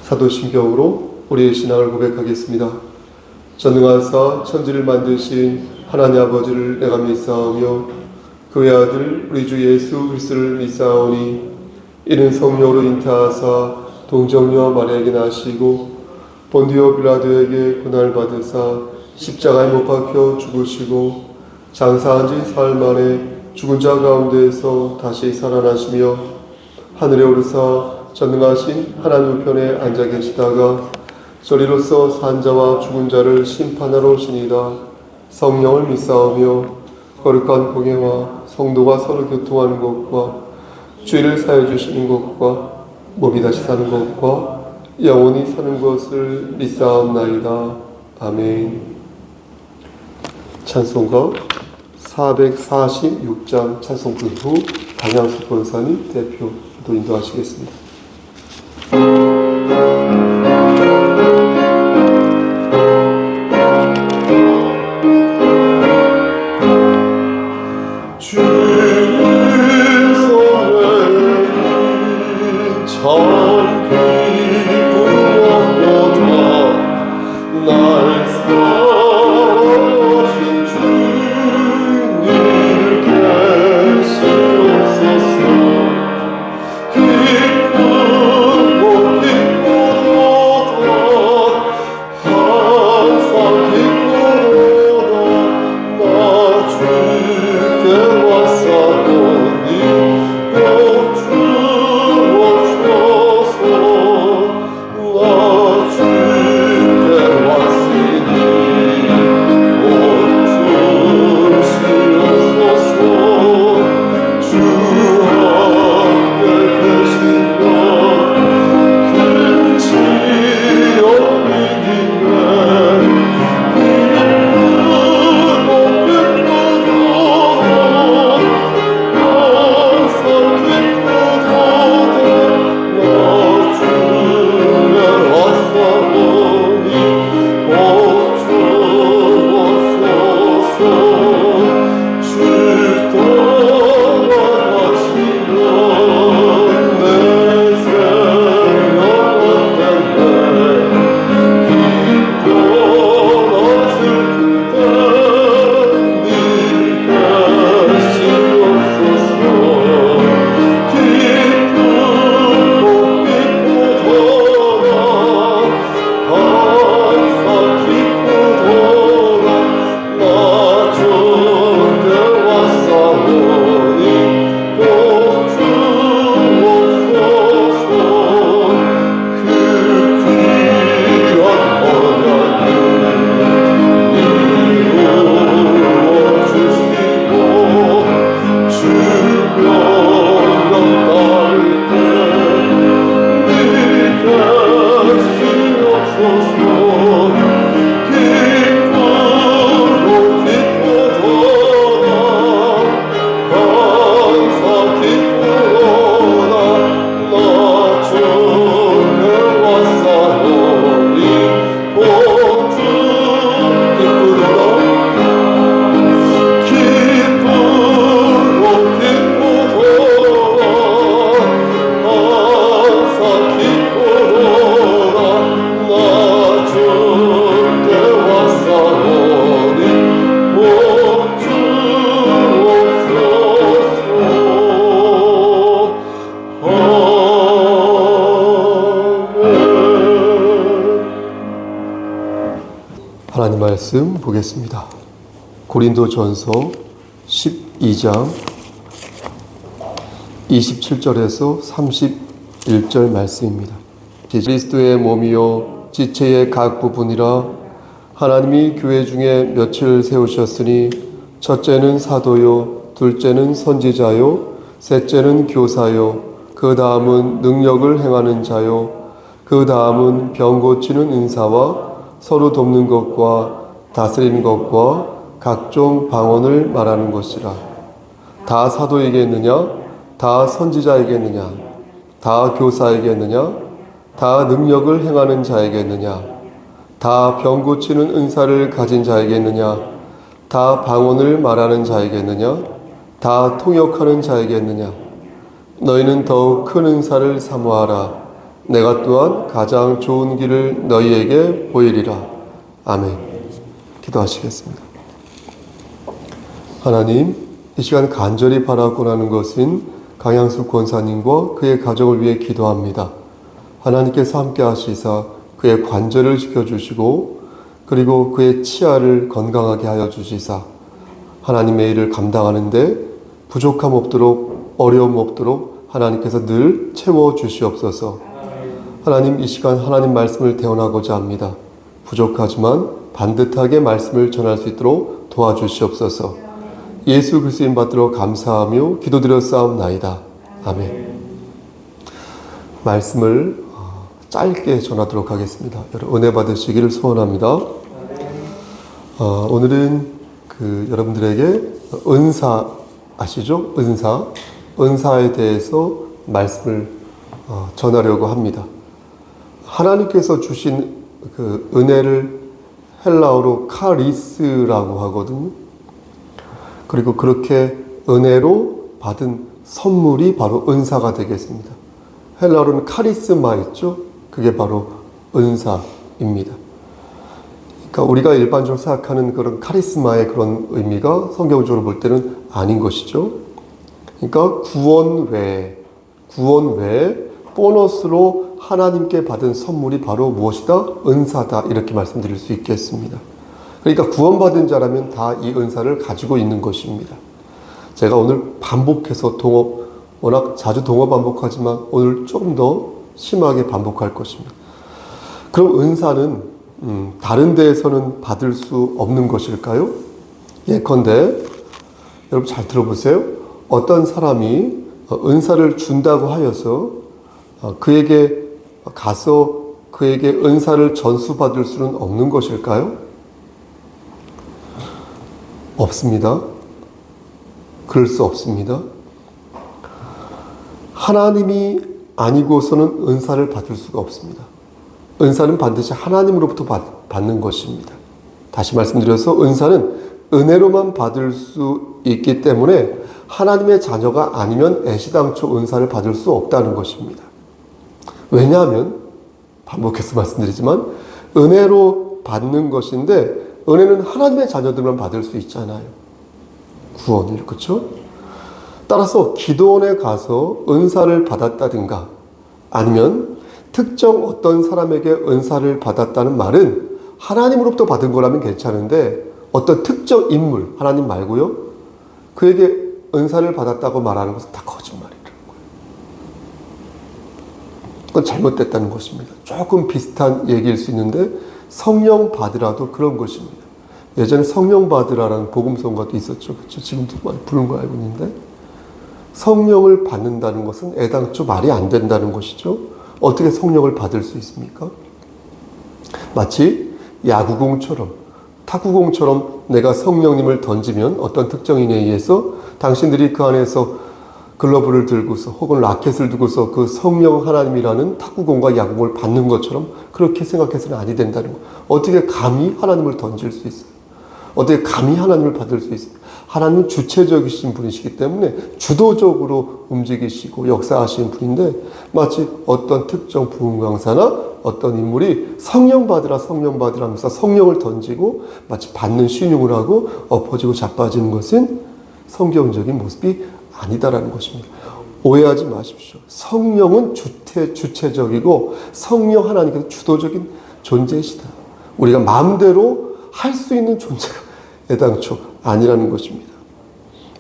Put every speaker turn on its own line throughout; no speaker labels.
사도신경으로 우리의 신앙을 고백하겠습니다. 전능하사 천지를 만드신 하나님 아버지를 내가 믿사오며 그의 아들 우리 주 예수 그리스도를 믿사오니 이는 성령으로 잉태하사 동정녀 마리아에게 나시고 본디오 빌라도에게 고난을 받으사 십자가에 못 박혀 죽으시고 장사한 지 사흘 만에 죽은 자 가운데에서 다시 살아나시며 하늘에 오르사 전능하신 하나님 우편에 앉아 계시다가 저리로서 산 자와 죽은 자를 심판하러 오시니이다. 성령을 믿사오며 거룩한 공예와 성도가 서로 교통하는 것과 죄를 사해 주시는 것과 몸이 다시 사는 것과 영원히 사는 것을 믿사옵나이다. 아멘. 찬송가 446장 찬송부 후 강양수 권사님 대표로 인도하시겠습니다. 하나님 말씀 보겠습니다. 고린도전서 12장 27절에서 31절 말씀입니다. 그리스도의 몸이요 지체의 각 부분이라 하나님이 교회 중에 몇을 세우셨으니 첫째는 사도요 둘째는 선지자요 셋째는 교사요 그 다음은 능력을 행하는 자요 그 다음은 병 고치는 은사와 서로 돕는 것과 다스리는 것과 각종 방언을 말하는 것이라. 다 사도에게느냐? 다 선지자에게느냐? 다 교사에게느냐? 다 능력을 행하는 자에게느냐? 다 병 고치는 은사를 가진 자에게느냐? 다 방언을 말하는 자에게느냐? 다 통역하는 자에게느냐? 너희는 더욱 큰 은사를 사모하라. 내가 또한 가장 좋은 길을 너희에게 보이리라. 아멘. 기도하시겠습니다. 하나님, 이 시간 간절히 바라고 하는 것은 강양수 권사님과 그의 가정을 위해 기도합니다. 하나님께서 함께 하시사 그의 관절을 지켜주시고 그리고 그의 치아를 건강하게 하여 주시사 하나님의 일을 감당하는데 부족함 없도록 어려움 없도록 하나님께서 늘 채워주시옵소서. 하나님, 이 시간 하나님 말씀을 대언하고자 합니다. 부족하지만 반듯하게 말씀을 전할 수 있도록 도와주시옵소서. 예수 그리스도인 받들어 감사하며 기도드렸사옵나이다. 아멘. 말씀을 짧게 전하도록 하겠습니다. 여러분 은혜 받으시기를 소원합니다. 오늘은 여러분들에게 은사 아시죠? 은사에 대해서 말씀을 전하려고 합니다. 하나님께서 주신 그 은혜를 헬라어로 카리스라고 하거든요. 그리고 그렇게 은혜로 받은 선물이 바로 은사가 되겠습니다. 헬라어로는 카리스마 있죠? 그게 바로 은사입니다. 그러니까 우리가 일반적으로 생각하는 그런 카리스마의 그런 의미가 성경적으로 볼 때는 아닌 것이죠. 그러니까 구원 외에 보너스로 하나님께 받은 선물이 바로 무엇이다? 은사다. 이렇게 말씀드릴 수 있겠습니다. 그러니까 구원받은 자라면 다 이 은사를 가지고 있는 것입니다. 제가 오늘 반복해서 워낙 자주 반복하지만 오늘 조금 더 심하게 반복할 것입니다. 그럼 은사는 다른 데에서는 받을 수 없는 것일까요? 예컨대 여러분 잘 들어보세요. 어떤 사람이 은사를 준다고 하여서 그에게 가서 그에게 은사를 전수받을 수는 없는 것일까요? 없습니다. 그럴 수 없습니다. 하나님이 아니고서는 은사를 받을 수가 없습니다. 은사는 반드시 하나님으로부터 받는 것입니다. 다시 말씀드려서 은사는 은혜로만 받을 수 있기 때문에 하나님의 자녀가 아니면 애시당초 은사를 받을 수 없다는 것입니다. 왜냐하면 반복해서 말씀드리지만 은혜로 받는 것인데 은혜는 하나님의 자녀들만 받을 수 있잖아요. 구원을, 그렇죠? 따라서 기도원에 가서 은사를 받았다든가 아니면 특정 어떤 사람에게 은사를 받았다는 말은 하나님으로부터 받은 거라면 괜찮은데 어떤 특정 인물, 하나님 말고요, 그에게 은사를 받았다고 말하는 것은 다 거짓말이라는 거예요. 그건 잘못됐다는 것입니다. 조금 비슷한 얘기일 수 있는데 성령 받으라도 그런 것입니다. 예전에 성령 받으라라는 복음성가도 있었죠. 그렇죠? 지금도 많이 부르는 거 알고 있는데 성령을 받는다는 것은 애당초 말이 안 된다는 것이죠. 어떻게 성령을 받을 수 있습니까? 마치 야구공처럼, 탁구공처럼 내가 성령님을 던지면 어떤 특정인에 의해서 당신들이 그 안에서 글러브를 들고서 혹은 라켓을 두고서 그 성령 하나님이라는 탁구공과 야구공을 받는 것처럼 그렇게 생각해서는 아니 된다는 거. 어떻게 감히 하나님을 던질 수 있어요? 어떻게 감히 하나님을 받을 수 있어요? 하나님은 주체적이신 분이시기 때문에 주도적으로 움직이시고 역사하시는 분인데 마치 어떤 특정 부흥 강사나 어떤 인물이 성령 받으라 하면서 성령을 던지고 마치 받는 신용을 하고 엎어지고 자빠지는 것은 성경적인 모습이 아니다라는 것입니다. 오해하지 마십시오. 성령은 주체적이고 성령 하나님께서 주도적인 존재이시다. 우리가 마음대로 할 수 있는 존재가 애당초 아니라는 것입니다.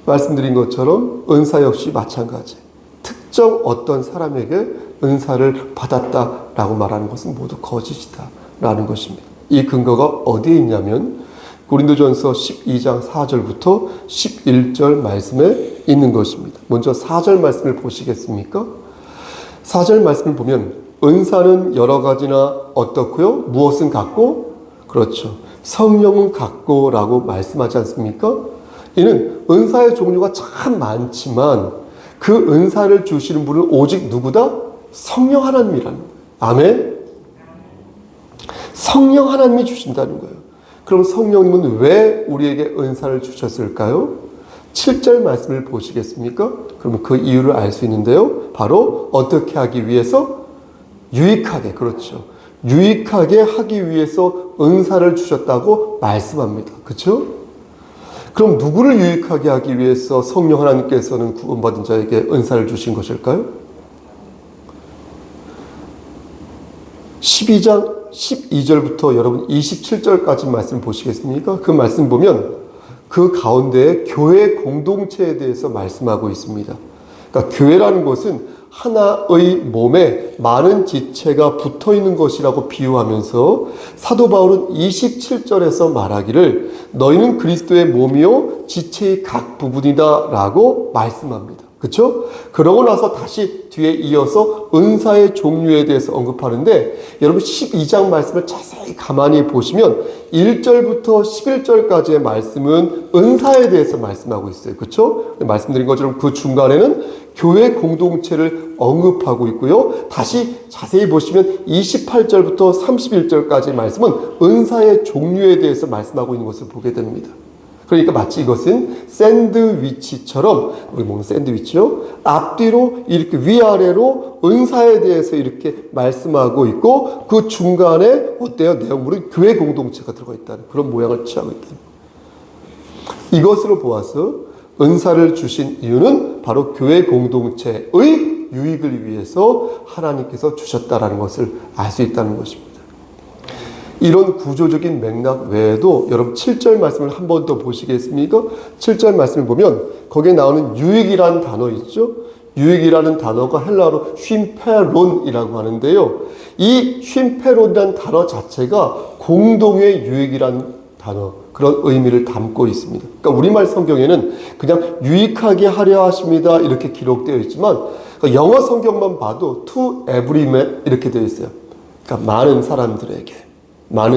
말씀드린 것처럼 은사 역시 마찬가지. 특정 어떤 사람에게 은사를 받았다라고 말하는 것은 모두 거짓이다라는 것입니다. 이 근거가 어디에 있냐면 고린도전서 12장 4절부터 11절 말씀에 있는 것입니다. 먼저 4절 말씀을 보시겠습니까? 4절 말씀을 보면 은사는 여러 가지나 어떻고요? 무엇은 같고? 그렇죠. 성령은 같고라고 말씀하지 않습니까? 이는 은사의 종류가 참 많지만 그 은사를 주시는 분은 오직 누구다? 성령 하나님이라는 거예요. 아멘? 성령 하나님이 주신다는 거예요. 그럼 성령님은 왜 우리에게 은사를 주셨을까요? 7절 말씀을 보시겠습니까? 그러면 그 이유를 알 수 있는데요. 바로 어떻게 하기 위해서? 유익하게, 그렇죠. 유익하게 하기 위해서 은사를 주셨다고 말씀합니다. 그렇죠? 그럼 누구를 유익하게 하기 위해서 성령 하나님께서는 구원받은 자에게 은사를 주신 것일까요? 12장 12절부터 여러분 27절까지 말씀 보시겠습니까? 그 말씀 보면 그 가운데 교회 공동체에 대해서 말씀하고 있습니다. 그러니까 교회라는 것은 하나의 몸에 많은 지체가 붙어 있는 것이라고 비유하면서 사도 바울은 27절에서 말하기를 너희는 그리스도의 몸이요 지체의 각 부분이다 라고 말씀합니다. 그렇죠? 그러고 나서 다시 뒤에 이어서 은사의 종류에 대해서 언급하는데 여러분 12장 말씀을 자세히 가만히 보시면 1절부터 11절까지의 말씀은 은사에 대해서 말씀하고 있어요. 그렇죠? 말씀드린 것처럼 그 중간에는 교회 공동체를 언급하고 있고요. 다시 자세히 보시면 28절부터 31절까지의 말씀은 은사의 종류에 대해서 말씀하고 있는 것을 보게 됩니다. 그러니까 마치 이것은 샌드위치처럼, 우리 먹는 샌드위치요, 앞뒤로 이렇게 위아래로 은사에 대해서 이렇게 말씀하고 있고 그 중간에 어때요? 내용물은 교회 공동체가 들어가 있다는 그런 모양을 취하고 있다는 이것으로 보아서 은사를 주신 이유는 바로 교회 공동체의 유익을 위해서 하나님께서 주셨다라는 것을 알 수 있다는 것입니다. 이런 구조적인 맥락 외에도 여러분 7절 말씀을 한 번 더 보시겠습니까? 7절 말씀을 보면 거기에 나오는 유익이라는 단어 있죠? 유익이라는 단어가 헬라어로 쉼페론이라고 하는데요. 이 쉼페론이라는 단어 자체가 공동의 유익이라는 단어, 그런 의미를 담고 있습니다. 그러니까 우리말 성경에는 그냥 유익하게 하려 하십니다 이렇게 기록되어 있지만 영어 성경만 봐도 to every man 이렇게 되어 있어요. 그러니까 많은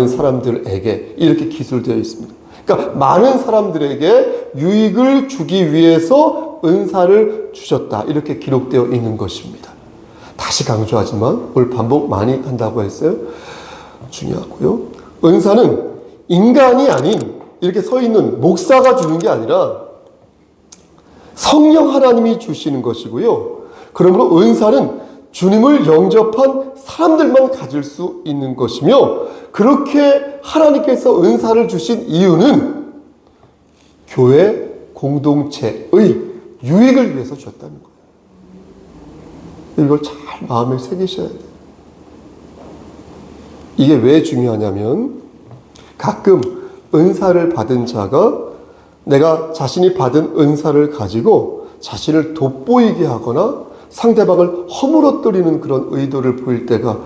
사람들에게 이렇게 기술되어 있습니다. 그러니까 많은 사람들에게 유익을 주기 위해서 은사를 주셨다 이렇게 기록되어 있는 것입니다. 다시 강조하지만 오늘 반복 많이 한다고 했어요. 중요하고요. 은사는 인간이 아닌 이렇게 서 있는 목사가 주는 게 아니라 성령 하나님이 주시는 것이고요. 그러므로 은사는 주님을 영접한 사람들만 가질 수 있는 것이며 그렇게 하나님께서 은사를 주신 이유는 교회 공동체의 유익을 위해서 주셨다는 거예요. 이걸 잘 마음에 새기셔야 돼요. 이게 왜 중요하냐면 가끔 은사를 받은 자가 내가 자신이 받은 은사를 가지고 자신을 돋보이게 하거나 상대방을 허물어뜨리는 그런 의도를 보일 때가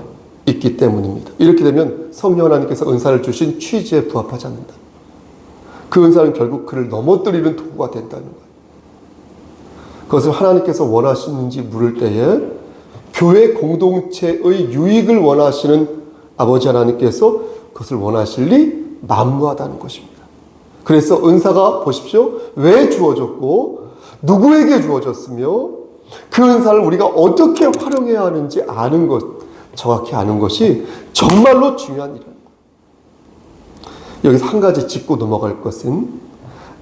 있기 때문입니다. 이렇게 되면 성령 하나님께서 은사를 주신 취지에 부합하지 않는다. 그 은사는 결국 그를 넘어뜨리는 도구가 된다는 거예요. 그것을 하나님께서 원하시는지 물을 때에 교회 공동체의 유익을 원하시는 아버지 하나님께서 그것을 원하실리 만무하다는 것입니다. 그래서 은사가 보십시오. 왜 주어졌고 누구에게 주어졌으며 그 은사를 우리가 어떻게 활용해야 하는지 아는 것, 정확히 아는 것이 정말로 중요한 일입니다. 여기서 한 가지 짚고 넘어갈 것은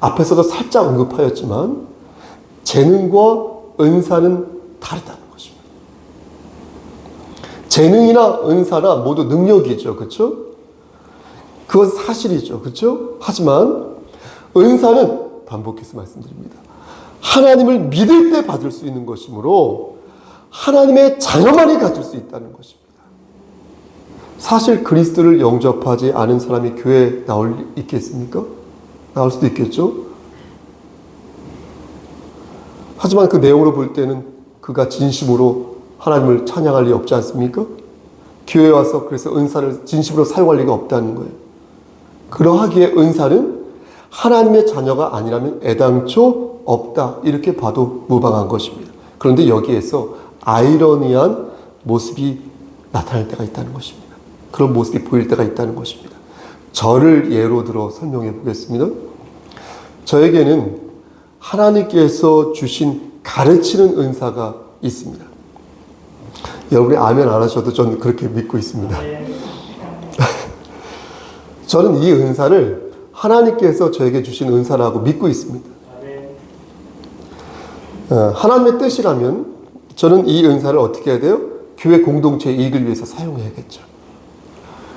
앞에서도 살짝 언급하였지만 재능과 은사는 다르다는 것입니다. 재능이나 은사나 모두 능력이죠. 그렇죠? 그건 사실이죠. 그렇죠? 하지만 은사는 반복해서 말씀드립니다. 하나님을 믿을 때 받을 수 있는 것이므로 하나님의 자녀만이 가질 수 있다는 것입니다. 사실 그리스도를 영접하지 않은 사람이 교회에 있겠습니까? 나올 수도 있겠죠? 하지만 그 내용으로 볼 때는 그가 진심으로 하나님을 찬양할 리 없지 않습니까? 교회에 와서 그래서 은사를 진심으로 사용할 리가 없다는 거예요. 그러하기에 은사는 하나님의 자녀가 아니라면 애당초 없다 이렇게 봐도 무방한 것입니다. 그런데 여기에서 아이러니한 모습이 나타날 때가 있다는 것입니다. 그런 모습이 보일 때가 있다는 것입니다. 저를 예로 들어 설명해 보겠습니다. 저에게는 하나님께서 주신 가르치는 은사가 있습니다. 여러분이 아멘 안 하셔도 저는 그렇게 믿고 있습니다. 저는 이 은사를 하나님께서 저에게 주신 은사라고 믿고 있습니다. 하나님의 뜻이라면 저는 이 은사를 어떻게 해야 돼요? 교회 공동체의 이익을 위해서 사용해야겠죠.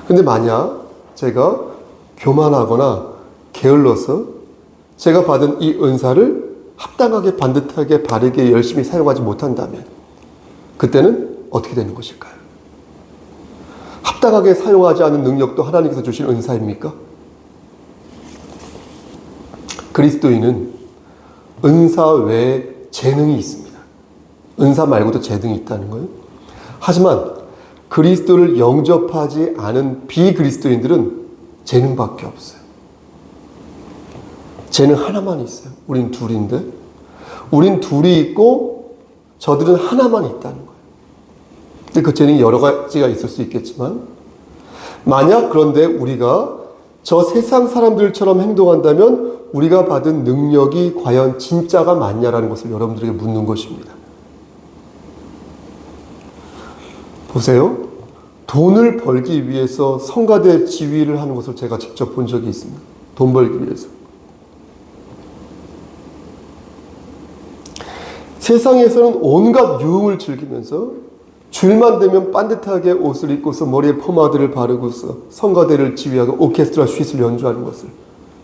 근데 만약 제가 교만하거나 게을러서 제가 받은 이 은사를 합당하게 반듯하게 바르게 열심히 사용하지 못한다면 그때는 어떻게 되는 것일까요? 합당하게 사용하지 않은 능력도 하나님께서 주신 은사입니까? 그리스도인은 은사 외에 재능이 있습니다. 은사 말고도 재능이 있다는 거예요. 하지만 그리스도를 영접하지 않은 비그리스도인들은 재능밖에 없어요. 재능 하나만 있어요. 우린 둘인데 우린 둘이 있고 저들은 하나만 있다는 거예요. 근데 그 재능이 여러 가지가 있을 수 있겠지만 만약 그런데 우리가 저 세상 사람들처럼 행동한다면 우리가 받은 능력이 과연 진짜가 맞냐라는 것을 여러분들에게 묻는 것입니다. 보세요. 돈을 벌기 위해서 성가대 지휘를 하는 것을 제가 직접 본 적이 있습니다. 돈 벌기 위해서. 세상에서는 온갖 유흥을 즐기면서 주일만 되면 반듯하게 옷을 입고서 머리에 포마드를 바르고서 성가대를 지휘하고 오케스트라 쉿을 연주하는 것을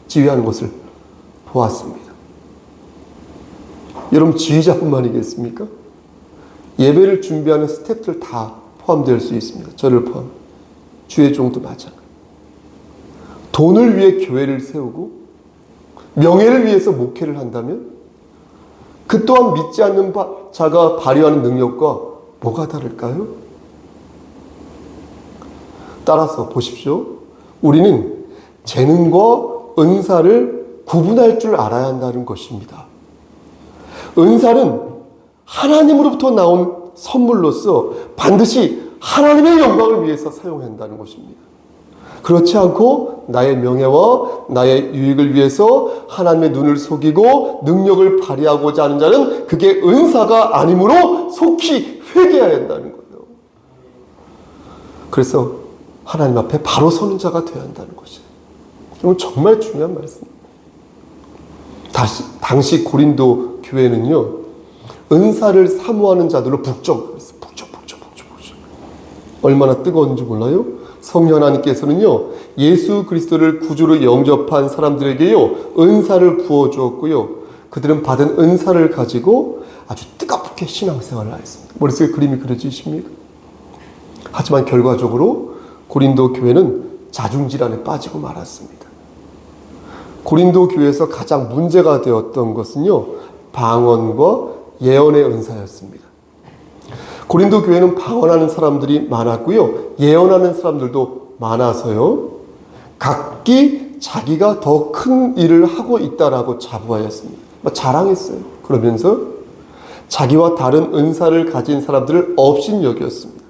지휘하는 것을 보았습니다. 여러분 지휘자뿐만이겠습니까? 예배를 준비하는 스태프들 다 포함될 수 있습니다. 저를 포함. 주의 종도 마찬가지. 돈을 위해 교회를 세우고 명예를 위해서 목회를 한다면 그 또한 믿지 않는 자가 발휘하는 능력과 뭐가 다를까요? 따라서 보십시오. 우리는 재능과 은사를 구분할 줄 알아야 한다는 것입니다. 은사는 하나님으로부터 나온 선물로서 반드시 하나님의 영광을 위해서 사용해야 한다는 것입니다. 그렇지 않고 나의 명예와 나의 유익을 위해서 하나님의 눈을 속이고 능력을 발휘하고자 하는 자는 그게 은사가 아니므로 속히 회개해야 한다는 거예요. 그래서 하나님 앞에 바로 서는 자가 되어야 한다는 것이에요. 이건 정말 중요한 말씀입니다. 당시 고린도 교회는요, 은사를 사모하는 자들로 북적거렸어요. 북적. 얼마나 뜨거운지 몰라요? 성령 하나님께서는요, 예수 그리스도를 구주로 영접한 사람들에게요, 은사를 부어주었고요, 그들은 받은 은사를 가지고 아주 뜨겁게 신앙생활을 하였습니다. 머릿속에 그림이 그려지십니까? 하지만 결과적으로 고린도 교회는 자중질환에 빠지고 말았습니다. 고린도 교회에서 가장 문제가 되었던 것은요, 방언과 예언의 은사였습니다. 고린도 교회는 방언하는 사람들이 많았고요, 예언하는 사람들도 많아서요, 각기 자기가 더 큰 일을 하고 있다라고 자부하였습니다. 자랑했어요. 그러면서 자기와 다른 은사를 가진 사람들을 업신여겼습니다.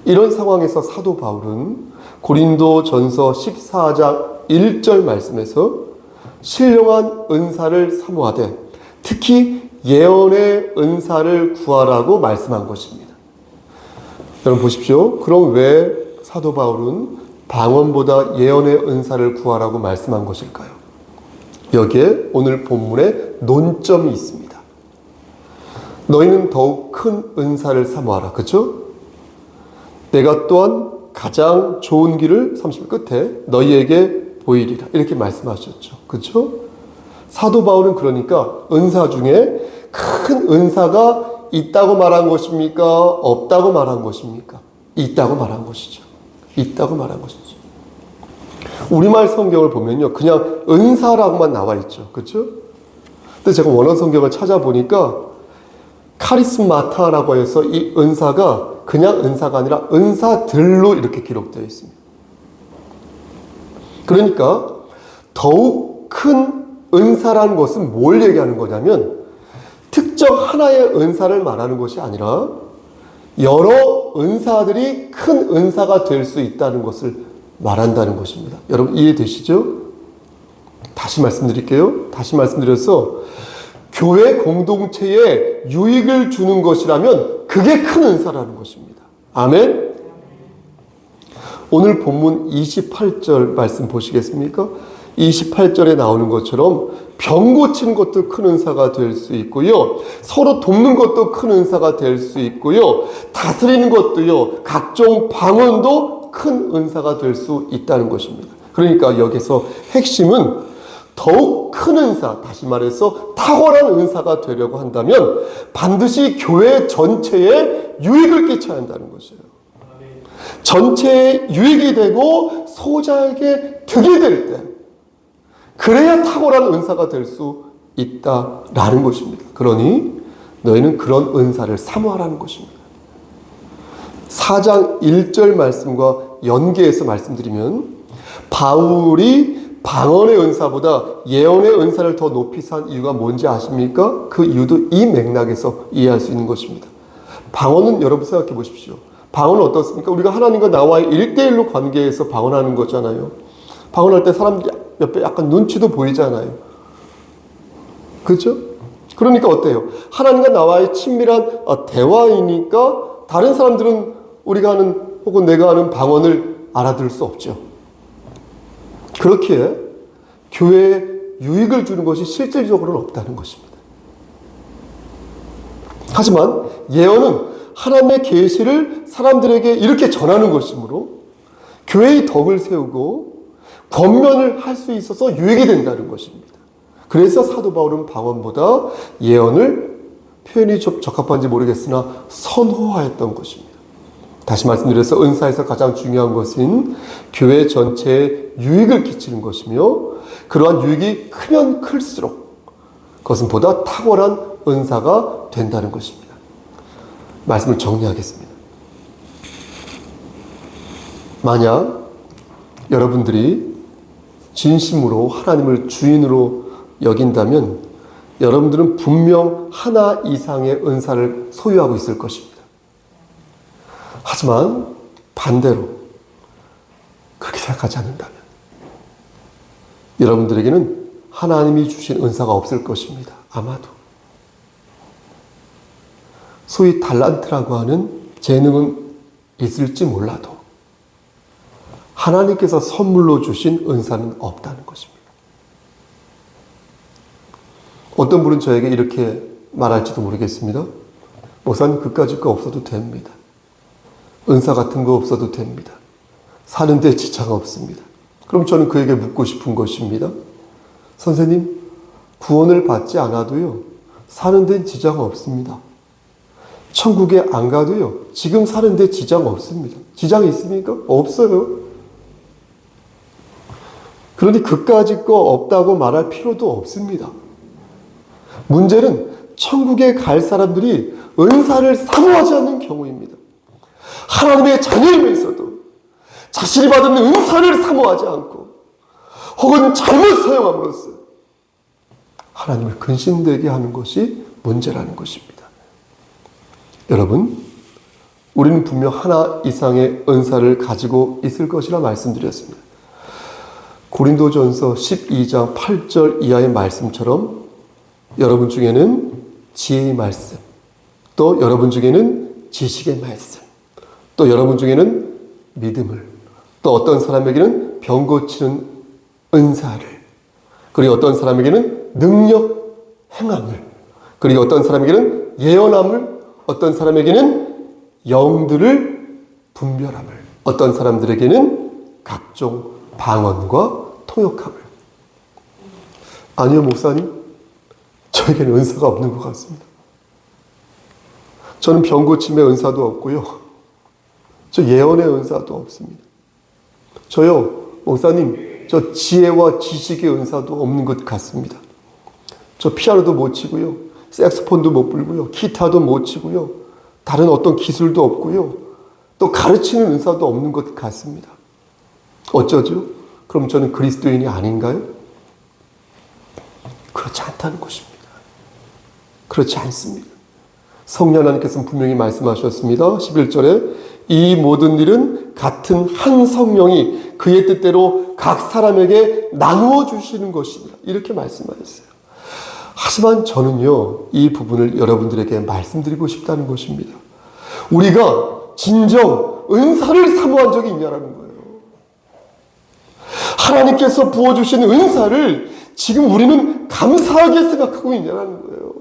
이런 상황에서 사도 바울은 고린도 전서 14장 1절 말씀에서 신령한 은사를 사모하되 특히 예언의 은사를 구하라고 말씀한 것입니다. 여러분 보십시오. 그럼 왜 사도 바울은 방언보다 예언의 은사를 구하라고 말씀한 것일까요? 여기에 오늘 본문에 논점이 있습니다. 너희는 더욱 큰 은사를 사모하라. 그렇죠? 내가 또한 가장 좋은 길을 30절 끝에 너희에게 보이리라. 이렇게 말씀하셨죠. 그렇죠? 사도 바울은 그러니까 은사 중에 큰 은사가 있다고 말한 것입니까? 없다고 말한 것입니까? 있다고 말한 것이죠. 있다고 말한 것이죠. 우리말 성경을 보면요, 그냥 은사라고만 나와 있죠. 그렇죠? 근데 제가 원어 성경을 찾아보니까 카리스마타라고 해서 이 은사가 그냥 은사가 아니라 은사들로 이렇게 기록되어 있습니다. 그러니까 더욱 큰 은사라는 것은 뭘 얘기하는 거냐면 특정 하나의 은사를 말하는 것이 아니라 여러 은사들이 큰 은사가 될 수 있다는 것을 말한다는 것입니다. 여러분 이해되시죠? 다시 말씀드릴게요. 다시 말씀드려서 교회 공동체에 유익을 주는 것이라면 그게 큰 은사라는 것입니다. 아멘? 오늘 본문 28절 말씀 보시겠습니까? 28절에 나오는 것처럼 병 고치는 것도 큰 은사가 될 수 있고요. 서로 돕는 것도 큰 은사가 될 수 있고요. 다스리는 것도요. 각종 방언도 큰 은사가 될 수 있다는 것입니다. 그러니까 여기서 핵심은 더욱 큰 은사, 다시 말해서 탁월한 은사가 되려고 한다면 반드시 교회 전체에 유익을 끼쳐야 한다는 것이에요. 전체에 유익이 되고 소자에게 득이 될 때, 그래야 탁월한 은사가 될 수 있다라는 것입니다. 그러니 너희는 그런 은사를 사모하라는 것입니다. 4장 1절 말씀과 연계해서 말씀드리면, 바울이 방언의 은사보다 예언의 은사를 더 높이 산 이유가 뭔지 아십니까? 그 이유도 이 맥락에서 이해할 수 있는 것입니다. 방언은 여러분 생각해 보십시오. 방언은 어떻습니까? 우리가 하나님과 나와의 1대1로 관계에서 방언하는 거잖아요. 방언할 때 사람들이 옆에 약간 눈치도 보이잖아요. 그렇죠? 그러니까 어때요? 하나님과 나와의 친밀한 대화이니까 다른 사람들은 우리가 하는 혹은 내가 하는 방언을 알아들을 수 없죠. 그렇기에 교회에 유익을 주는 것이 실질적으로는 없다는 것입니다. 하지만 예언은 하나님의 계시를 사람들에게 이렇게 전하는 것이므로 교회의 덕을 세우고 권면을 할 수 있어서 유익이 된다는 것입니다. 그래서 사도 바울은 방언보다 예언을 표현이 좀 적합한지 모르겠으나 선호하였던 것입니다. 다시 말씀드려서 은사에서 가장 중요한 것은 교회 전체에 유익을 끼치는 것이며, 그러한 유익이 크면 클수록 그것은 보다 탁월한 은사가 된다는 것입니다. 말씀을 정리하겠습니다. 만약 여러분들이 진심으로 하나님을 주인으로 여긴다면 여러분들은 분명 하나 이상의 은사를 소유하고 있을 것입니다. 하지만 반대로 그렇게 생각하지 않는다면 여러분들에게는 하나님이 주신 은사가 없을 것입니다. 아마도. 소위 달란트라고 하는 재능은 있을지 몰라도 하나님께서 선물로 주신 은사는 없다는 것입니다. 어떤 분은 저에게 이렇게 말할지도 모르겠습니다. 목사님, 그까짓 거 없어도 됩니다. 은사 같은 거 없어도 됩니다. 사는데 지장 없습니다. 그럼 저는 그에게 묻고 싶은 것입니다. 선생님, 구원을 받지 않아도요, 사는 데 지장 없습니다. 천국에 안 가도요, 지금 사는 데 지장 없습니다. 지장이 있습니까? 없어요. 그러니 그까짓 거 없다고 말할 필요도 없습니다. 문제는 천국에 갈 사람들이 은사를 사모하지 않는 경우입니다. 하나님의 자녀이면서도 자신이 받은 은사를 사모하지 않고 혹은 잘못 사용함으로써 하나님을 근심되게 하는 것이 문제라는 것입니다. 여러분, 우리는 분명 하나 이상의 은사를 가지고 있을 것이라 말씀드렸습니다. 고린도전서 12장 8절 이하의 말씀처럼 여러분 중에는 지혜의 말씀, 또 여러분 중에는 지식의 말씀, 또 여러분 중에는 믿음을, 또 어떤 사람에게는 병 고치는 은사를, 그리고 어떤 사람에게는 능력 행함을, 그리고 어떤 사람에게는 예언함을, 어떤 사람에게는 영들을 분별함을, 어떤 사람들에게는 각종 방언과 통역함을. 아니요, 목사님, 저에게는 은사가 없는 것 같습니다. 저는 병 고침의 은사도 없고요, 저 예언의 은사도 없습니다. 저요, 목사님, 저 지혜와 지식의 은사도 없는 것 같습니다. 저 피아노도 못 치고요, 색소폰도 못 불고요, 기타도 못 치고요, 다른 어떤 기술도 없고요, 또 가르치는 은사도 없는 것 같습니다. 어쩌죠? 그럼 저는 그리스도인이 아닌가요? 그렇지 않다는 것입니다. 그렇지 않습니다. 성령 하나님께서는 분명히 말씀하셨습니다. 11절에 이 모든 일은 같은 한 성령이 그의 뜻대로 각 사람에게 나누어 주시는 것이니라, 이렇게 말씀하셨어요. 하지만 저는요, 이 부분을 여러분들에게 말씀드리고 싶다는 것입니다. 우리가 진정 은사를 사모한 적이 있냐라는 거예요. 하나님께서 부어주신 은사를 지금 우리는 감사하게 생각하고 있냐는 거예요.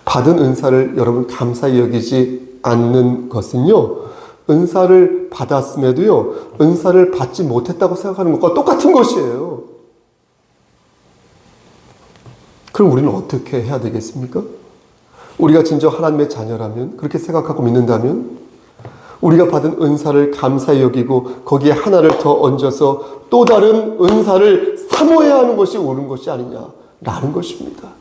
받은 은사를 여러분 감사히 여기지 않는 것은요, 은사를 받았음에도요, 은사를 받지 못했다고 생각하는 것과 똑같은 것이에요. 그럼 우리는 어떻게 해야 되겠습니까? 우리가 진정 하나님의 자녀라면, 그렇게 생각하고 믿는다면, 우리가 받은 은사를 감사히 여기고 거기에 하나를 더 얹어서 또 다른 은사를 사모해야 하는 것이 옳은 것이 아니냐라는 것입니다.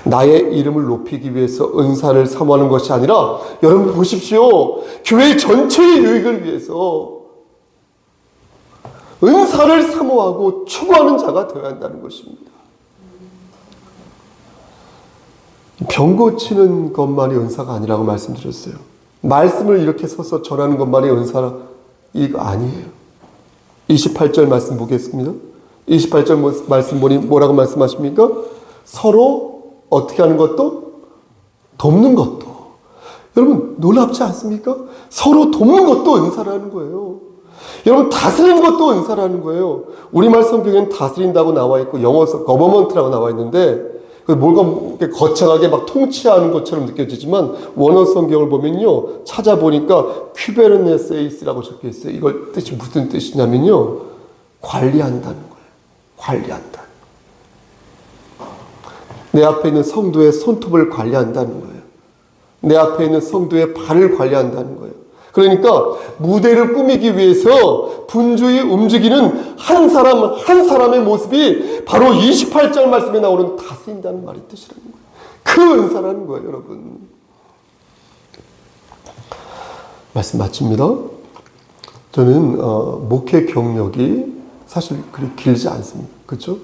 나의 이름을 높이기 위해서 은사를 사모하는 것이 아니라, 여러분 보십시오. 교회 전체의 유익을 위해서 은사를 사모하고 추구하는 자가 되어야 한다는 것입니다. 병 고치는 것만이 은사가 아니라고 말씀드렸어요. 말씀을 이렇게 서서 전하는 것만이 은사라, 이거 아니에요. 28절 말씀 보겠습니다. 28절 말씀 보니 뭐라고 말씀하십니까? 서로 어떻게 하는 것도? 돕는 것도. 여러분 놀랍지 않습니까? 서로 돕는 것도 은사라는 거예요. 여러분 다스리는 것도 은사라는 거예요. 우리말 성경에는 다스린다고 나와 있고 영어에서 거버먼트라고 나와 있는데, 뭔가 거창하게 막 통치하는 것처럼 느껴지지만 원어 성경을 보면요, 찾아보니까 큐베르네세이스라고 적혀 있어요. 이걸 뜻이 무슨 뜻이냐면요, 관리한다는 거예요. 관리한다. 내 앞에 있는 성도의 손톱을 관리한다는 거예요. 내 앞에 있는 성도의 발을 관리한다는 거예요. 그러니까 무대를 꾸미기 위해서 분주히 움직이는 한 사람 한 사람의 모습이 바로 28절 말씀에 나오는 다스린다는 말이 뜻이라는 거예요. 그 은사라는 거예요, 여러분. 말씀 마칩니다. 저는 목회 경력이 사실 그리 길지 않습니다. 그렇죠?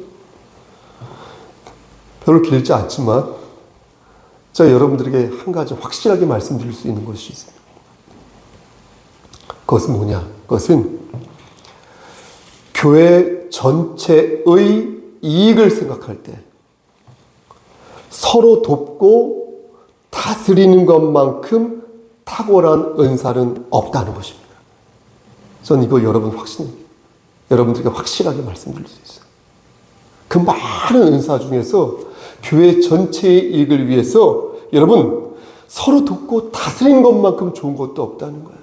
별로 길지 않지만 제가 여러분들에게 한 가지 확실하게 말씀드릴 수 있는 것이 있습니다. 그것은 뭐냐? 그것은 교회 전체의 이익을 생각할 때 서로 돕고 다스리는 것만큼 탁월한 은사는 없다는 것입니다. 저는 이거 여러분들에게 확실하게 말씀드릴 수 있어요. 그 많은 은사 중에서 교회 전체의 이익을 위해서 여러분 서로 돕고 다스리는 것만큼 좋은 것도 없다는 거예요.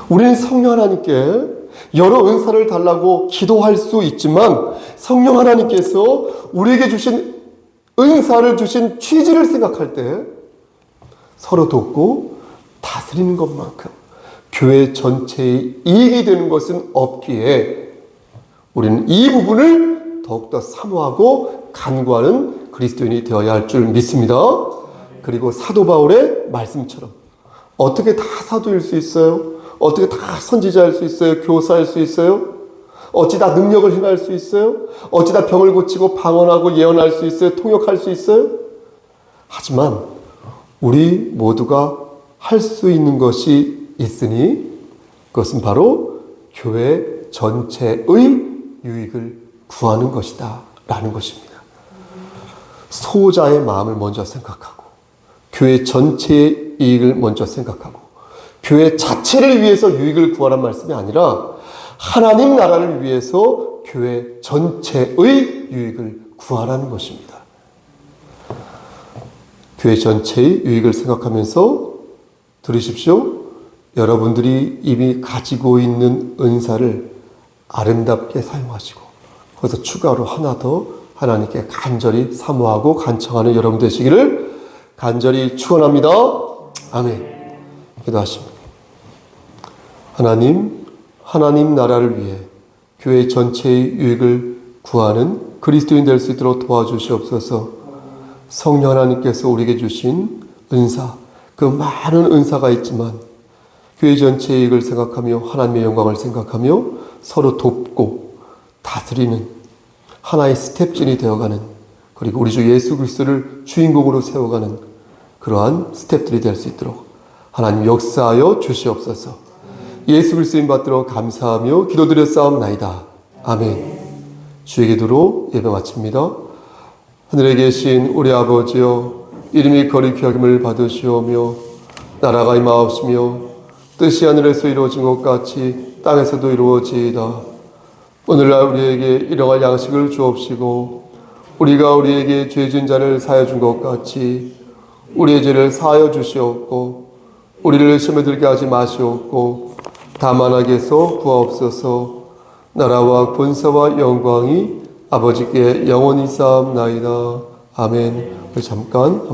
우리는 성령 하나님께 여러 은사를 달라고 기도할 수 있지만 성령 하나님께서 우리에게 주신 은사를 주신 취지를 생각할 때 서로 돕고 다스리는 것만큼 교회 전체의 이익이 되는 것은 없기에 우리는 이 부분을 더욱더 사모하고 간구하는 그리스도인이 되어야 할 줄 믿습니다. 그리고 사도 바울의 말씀처럼 어떻게 다 사도일 수 있어요? 어떻게 다 선지자일 수 있어요? 교사일 수 있어요? 어찌 다 능력을 행할 수 있어요? 어찌 다 병을 고치고 방언하고 예언할 수 있어요? 통역할 수 있어요? 하지만 우리 모두가 할 수 있는 것이 있으니 그것은 바로 교회 전체의 유익을 구하는 것이다 라는 것입니다. 소자의 마음을 먼저 생각하고 교회 전체의 이익을 먼저 생각하고 교회 자체를 위해서 유익을 구하란 말씀이 아니라 하나님 나라를 위해서 교회 전체의 유익을 구하라는 것입니다. 교회 전체의 유익을 생각하면서 들으십시오. 여러분들이 이미 가지고 있는 은사를 아름답게 사용하시고 거기서 추가로 하나 더 하나님께 간절히 사모하고 간청하는 여러분 되시기를 간절히 축원합니다. 아멘. 기도하십니다. 하나님 나라를 위해 교회 전체의 유익을 구하는 그리스도인 될 수 있도록 도와주시옵소서. 성령 하나님께서 우리에게 주신 은사, 그 많은 은사가 있지만 교회 전체의 이익을 생각하며 하나님의 영광을 생각하며 서로 돕고 다스리는 하나의 스텝진이 되어가는, 그리고 우리 주 예수 그리스도를 주인공으로 세워가는 그러한 스텝들이 될 수 있도록 하나님 역사하여 주시옵소서. 예수 그리스도인 받들어 감사하며 기도드렸사옵나이다. 아멘. 주의 기도로 예배 마칩니다. 하늘에 계신 우리 아버지여, 이름이 거룩히 여김을 받으시오며 나라가 임하옵시며 뜻이 하늘에서 이루어진 것 같이 땅에서도 이루어지이다. 오늘날 우리에게 일용할 양식을 주옵시고 우리가 우리에게 죄 지은 자를 사하여 준 것 같이 우리의 죄를 사하여 주시옵고 우리를 시험에 들게 하지 마시옵고 다만 악에서 구하옵소서. 나라와 권세와 영광이 아버지께 영원히 쌓옵나이다. 아멘. 우리 잠깐